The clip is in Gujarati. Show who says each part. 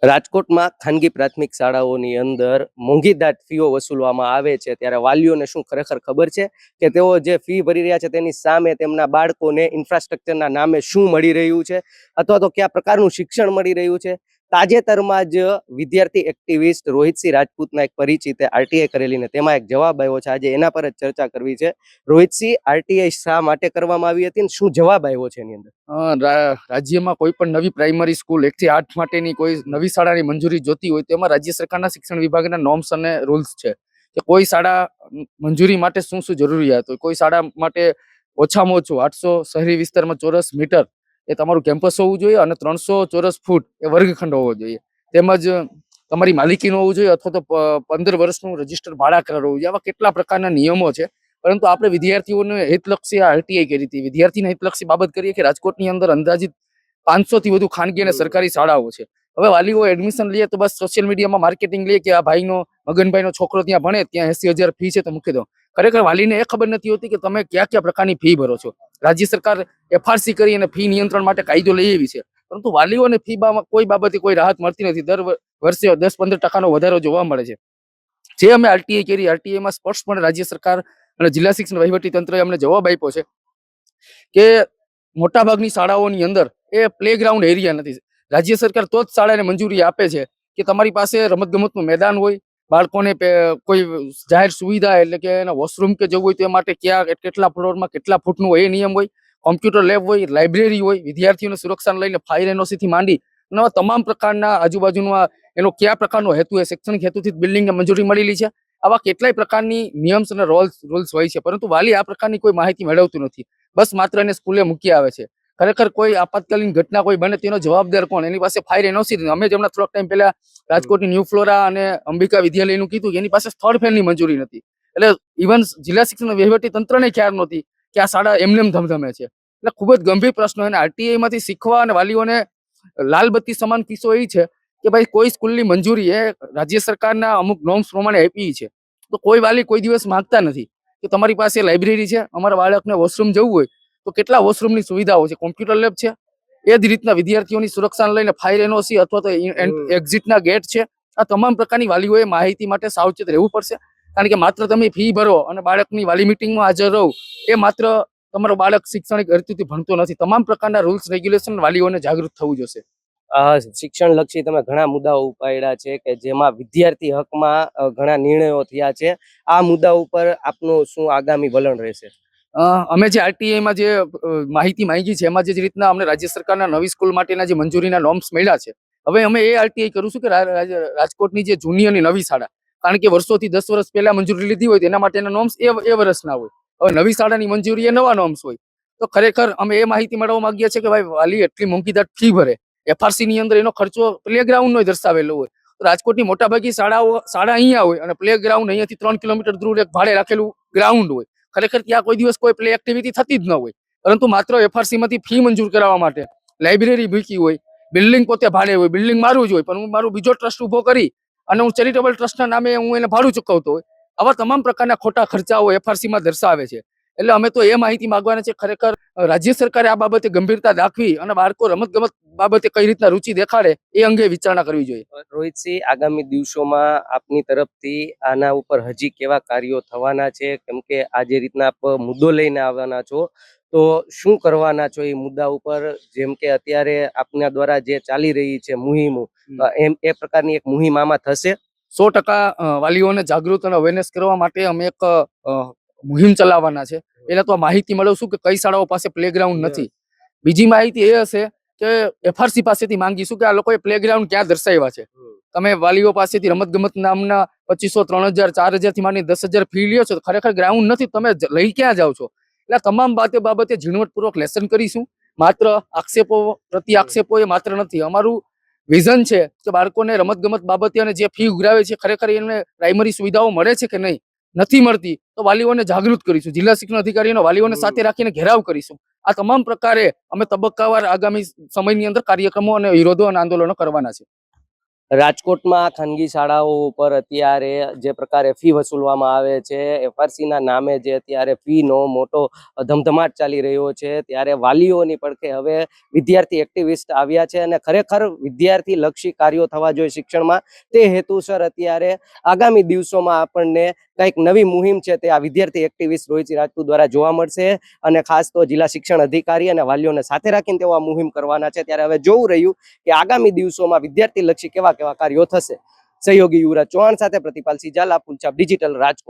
Speaker 1: રાજકોટમાં ખાનગી પ્રાથમિક શાળાઓની અંદર મોંઘીદાટ ફીઓ વસૂલવામાં આવે છે, ત્યારે વાલીઓને શું ખરેખર ખબર છે કે તેઓ જે ફી ભરી રહ્યા છે તેની સામે તેમના બાળકોને ઇન્ફ્રાસ્ટ્રક્ચરના નામે શું મળી રહ્યું છે, અથવા તો કયા પ્રકારનું શિક્ષણ મળી રહ્યું છે? તાજેતરમાં જ વિદ્યાર્થી એક્ટિવિસ્ટ રોહિતસિંહ રાજપૂતના એક પરિચિતે આરટીઆઈ કરેલી ને તેમાં એક જવાબ આવ્યો છે. આજે એના પર જ ચર્ચા કરવી છે. રોહિતસિંહ, આરટીઆઈ શા માટે કરવામાં આવી હતી અને શું જવાબ આવ્યો છે એની અંદર?
Speaker 2: રાજ્યમાં કોઈ પણ નવી પ્રાઇમરી સ્કૂલ 1 થી 8 માટેની કોઈ નવી શાળાની મંજૂરી જોતી હોય તો એમાં રાજ્ય સરકારના શિક્ષણ વિભાગના નોર્મ્સ અને રૂલ્સ છે કે કોઈ શાળા મંજૂરી માટે શું શું જરૂરિયાત હોય. કોઈ શાળા માટે ઓછામાં ઓછું 800 શહેરી વિસ્તારમાં ચોરસ મીટર એ તમારું કેમ્પસ હોવું જોઈએ અને 300 ચોરસ ફૂટ એ વર્ગખંડ હોવો જોઈએ. તેમજ તમારી માલિકીનું હોવું જોઈએ અથવા તો 15 વર્ષનું રજીસ્ટર ભાડા કરાર હોવું જોઈએ. આવા કેટલા પ્રકારના નિયમો છે. પરંતુ આપણે વિદ્યાર્થીઓને હિતલક્ષી આરટીઆઈ કરી હતી. વિદ્યાર્થીને હિતલક્ષી બાબત કરીએ કે રાજકોટની અંદર અંદાજિત 500 થી વધુ ખાનગી અને સરકારી શાળાઓ છે. હવે વાલીઓ એડમિશન લઈએ તો બસ સોશિયલ મીડિયામાં માર્કેટિંગ લઈએ કે આ ભાઈનો મગનભાઈનો છોકરો ત્યાં ભણે, ત્યાં 80,000 ફી છે તો મૂકી દો. ખરેખર વાલીને એ ખબર નથી હોતી કે તમે કયા કયા પ્રકારની ફી ભરો છો. રાજ્ય સરકાર એફઆરસી કરી અને ફી નિયંત્રણ માટે કાયદો લઈ આવી છે, પરંતુ વાલીઓને ફી કોઈ બાબતે કોઈ રાહત મળતી નથી. દર વર્ષે 10-15% વધારો જોવા મળે છે. જે અમે આરટીઆઈ કરી, આરટીઆઈમાં સ્પષ્ટપણે રાજ્ય સરકાર અને જિલ્લા શિક્ષણ વહીવટી તંત્રએ અમને જવાબ આપ્યો છે કે મોટાભાગની શાળાઓની અંદર એ પ્લેગ્રાઉન્ડ એરિયા નથી. રાજ્ય સરકાર તો જ શાળાને મંજૂરી આપે છે કે તમારી પાસે રમતગમતનું મેદાન હોય, બાળકોને કોઈ જાહેર સુવિધા એટલે કે એના વોશરૂમ કે જવું હોય તે માટે ક્યાં કેટલા ફ્લોરમાં કેટલા ફૂટનું હોય એ નિયમ હોય, કોમ્પ્યુટર લેબ હોય, લાઇબ્રેરી હોય, વિદ્યાર્થીઓને સુરક્ષાને લઈને ફાયર એનઓસી થી માંડી અને તમામ પ્રકારના આજુબાજુના એનો કયા પ્રકારનો હેતુ છે, શૈક્ષણિક હેતુથી બિલ્ડિંગને મંજૂરી મળેલી છે. આવા કેટલાય પ્રકારની નિયમ્સ અને રૂલ્સ હોય છે, પરંતુ વાલી આ પ્રકારની કોઈ માહિતી મેળવતું નથી. બસ માત્ર એને સ્કૂલે મૂકી આવે છે. ખરેખર કોઈ આપાતકાલીન ઘટના કોઈ બને તેનો જવાબદાર કોણ? એની પાસે ફાયર એનઓસી નથી. અમે જ હમણાં થોડાક ટાઈમ પહેલા રાજકોટની ન્યૂ ફ્લોરા અને અંબિકા વિદ્યાલયનું કીધું, એની પાસે સ્થળ ફેરની મંજૂરી નથી. એટલે ઇવન જિલ્લા શિક્ષણ વહીવટી તંત્રને ખ્યાલ નહોતી કે આ શાળા એમનેમ ધમધમે છે. એટલે ખૂબ જ ગંભીર પ્રશ્નો. અને આરટીઆઈ માંથી શીખવા અને વાલીઓને લાલબત્તી સમાન કિસ્સો એ છે કે ભાઈ કોઈ સ્કૂલની મંજૂરી એ રાજ્ય સરકારના અમુક નોર્મ્સ પ્રમાણે આપી છે, તો કોઈ વાલી કોઈ દિવસ માંગતા નથી કે તમારી પાસે લાઇબ્રેરી છે, અમારા બાળકને વોશરૂમ જવું હોય તો કેટલા વોશરૂમની સુવિધાઓ છે, કોમ્પ્યુટર લેબ છે. એ જ રીતના વિદ્યાર્થીઓની સુરક્ષાને લઈને ફાયર એનઓસી અથવા તો એક્ઝિટના ગેટ છે. આ તમામ પ્રકારની વાલીઓએ માહિતી માટે સાવચેત રહેવું પડશે. કારણ કે માત્ર તમે ફી ભરો અને બાળકની વાલી મિટિંગમાં હાજર રહો એ માત્ર તમારો બાળક શૈક્ષણિક હેતુથી ભણતો નથી. તમામ પ્રકારના રૂલ્સ રેગ્યુલેશન વાલીઓને જાગૃત થવું જોશે.
Speaker 1: શિક્ષણ લક્ષી તમે ઘણા મુદ્દાઓ ઉપાડ્યા છે કે જેમાં વિદ્યાર્થી હકમાં ઘણા નિર્ણયો થયા છે. આ મુદ્દા ઉપર આપનું શું આગામી વલણ રહેશે?
Speaker 2: અમે જે આરટીઆઈમાં જે માહિતી માંગી છે એમાં જે રીતના અમને રાજ્ય સરકારના નવી સ્કૂલ માટેના જે મંજૂરીના નોર્મ્સ મળ્યા છે, હવે અમે એ આરટીઆઈ કરું છું કે રાજકોટની જે જૂની અને નવી શાળા, કારણ કે વર્ષોથી 10 વર્ષ પહેલા મંજૂરી લીધી હોય તેના માટેના નોર્મ્સ એ વર્ષના હોય. હવે નવી શાળાની મંજૂરી એ નવા નોર્મ્સ હોય. તો ખરેખર અમે એ માહિતી મેળવવા માંગીએ છીએ કે ભાઈ વાલી એટલી મોંઘીદાટ ફી ભરે, એફઆરસી ની અંદર એનો ખર્ચો પ્લેગ્રાઉન્ડ નો દર્શાવેલો હોય. રાજકોટની મોટાભાગની શાળા અહીંયા હોય અને પ્લેગ્રાઉન્ડ અહીંયાથી 3 કિલોમીટર દૂર એક ભાડે રાખેલું ગ્રાઉન્ડ હોય. ખરેખર ત્યાં કોઈ દિવસ કોઈ પ્લે એક્ટિવિટી થતી જ ન હોય, પરંતુ માત્ર એફઆરસી માંથી ફી મંજૂર કરવા માટે લાઇબ્રેરી મૂકી હોય, બિલ્ડિંગ પોતે ભાડે હોય, બિલ્ડિંગ મારું જ હોય, પણ હું મારું બીજો ટ્રસ્ટ ઉભો કરી અને હું ચેરિટેબલ ટ્રસ્ટના નામે હું એને ભાડું ચૂકવતો હોય. આવા તમામ પ્રકારના ખોટા ખર્ચાઓ એફઆરસી માં દર્શાવે છે. એટલે અમે તો એ માહિતી માંગવાના છે ખરેખર રાજ્ય સરકારે આ બાબતે ગંભીરતા દાખવી અને બાળકો રમતગમત બાબતે કઈ રીતના રુચિ દેખાડે એ અંગે વિચારણા કરવી જોઈએ.
Speaker 1: રોહિતસિંહ, આગામી દિવસોમાં આપની તરફથી આના ઉપર હજી કેવા કાર્યો થવાના છે? કેમ કે આ જે રીતના આપ મુદ્દો લઈને આવવાના છો તો શું કરવાના છો એ મુદ્દા ઉપર? જેમ કે અત્યારે આપના દ્વારા જે ચાલી રહી છે મુહિમ, એ પ્રકારની એક મુહિમ આમાં થશે?
Speaker 2: 100% વાલીઓને જાગૃત અને અવેરનેસ કરવા માટે અમે એક મુહિમ ચલાવવાના છે. એટલે તો માહિતી મેળવશું કે કઈ શાળાઓ પાસે પ્લેગ્રાઉન્ડ નથી. બીજી માહિતી એ હશે કે એફઆરસી પાસેથી માંગીશું કે આ લોકોએ પ્લેગ્રાઉન્ડ ક્યાં દર્શાવ્યા છે. તમે વાલીઓ પાસેથી રમતગમત નામના 2500, 3000, 4000 થી માંડી 10,000 ફી લ્યો છો, ખરેખર ગ્રાઉન્ડ નથી, તમે લઈ ક્યાં જાઓ છો? એટલે તમામ બાબતે ઝીણવટપૂર્વક લેસન કરીશું. માત્ર પ્રતિ આક્ષેપો એ માત્ર નથી. અમારું વિઝન છે કે બાળકોને રમતગમત બાબતે અને જે ફી ઉઘરાવે છે ખરેખર એને પ્રાઇમરી સુવિધાઓ મળે છે કે નહીં, નથી મળતી તો વાલીઓને જાગૃત કરીશું. જિલ્લા શિક્ષણ અધિકારીઓને વાલીઓને સાથે રાખીને ઘેરાવ કરીશું. આ તમામ પ્રકારે અમે તબક્કાવાર આગામી સમયની અંદર કાર્યક્રમો અને વિરોધો અને આંદોલનો કરવાના છે.
Speaker 1: રાજકોટમાં ખાનગી શાળાઓ ઉપર અત્યારે જે પ્રકારે ફી વસૂલવામાં આવે છે, એફઆરસી ના નામે જે અત્યારે ફીનો મોટો ધમધમાટ ચાલી રહ્યો છે, ત્યારે વાલીઓની પડખે હવે વિદ્યાર્થી એક્ટિવિસ્ટ આવ્યા છે અને ખરેખર વિદ્યાર્થી લક્ષી કાર્યો થવા જોઈએ શિક્ષણમાં. તે હેતુસર અત્યારે આગામી દિવસોમાં આપણને કંઈક નવી મુહિમ છે તે આ વિદ્યાર્થી એક્ટિવિસ્ટ રોહિતસિંહ રાજપૂત દ્વારા જોવા મળશે અને ખાસ તો જિલ્લા શિક્ષણ અધિકારી અને વાલીઓને સાથે રાખીને તેઓ આ મુહિમ કરવાના છે. ત્યારે હવે જોવું રહ્યું કે આગામી દિવસોમાં વિદ્યાર્થી લક્ષી કેવા કેવા કાર્યો થશે. સહયોગી યુવરાજ ચૌહાણ સાથે પ્રતિપાલસિંહ ઝાલા, ફૂલછાપ ડિજિટલ, રાજકોટ.